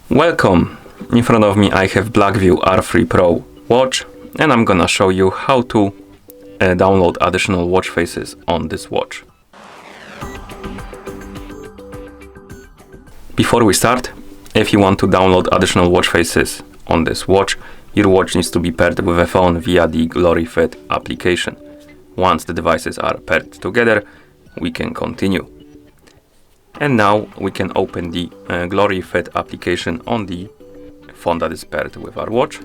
Welcome! In front of me I have BLACKVIEW R3 Pro watch, and I'm gonna show you how to download additional watch faces on this watch. Before we start, if you want to download additional watch faces on this watch, your watch needs to be paired with a phone via the GLORYFIT application. Once the devices are paired together, we can continue. And now we can open the GLORYFIT application on the phone that is paired with our watch.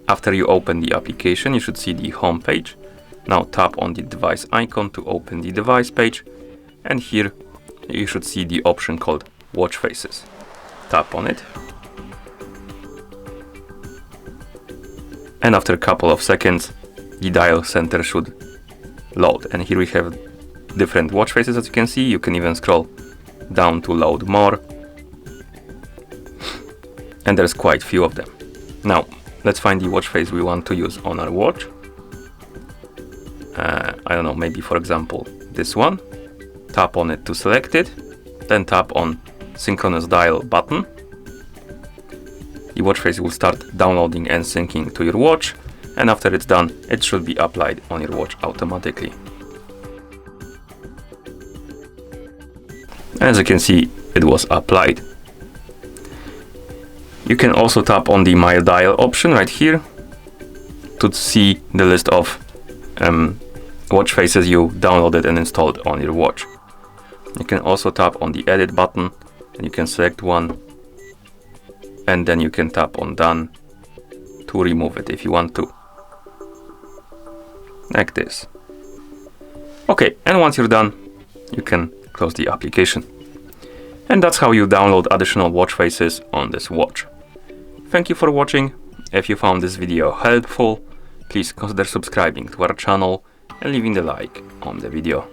After you open the application, you should see the home page. Now tap on the device icon to open the device page, and here you should see the option called Watch Faces. Tap on it. And after a couple of seconds, the dial center should load. And here we have different watch faces, as you can see. You can even scroll down to load more. And there's quite a few of them. Now, let's find the watch face we want to use on our watch. I don't know, maybe for example, this one. Tap on it to select it. Then tap on Synchronous Dial button. The watch face will start downloading and syncing to your watch. And after it's done, it should be applied on your watch automatically. As you can see, it was applied. You can also tap on the My Dial option right here to see the list of watch faces you downloaded and installed on your watch. You can also tap on the Edit button and you can select one, and then you can tap on Done to remove it if you want to. Like this. Okay, and once you're done, you can close the application. And that's how you download additional watch faces on this watch. Thank you for watching. If you found this video helpful, please consider subscribing to our channel and leaving a like on the video.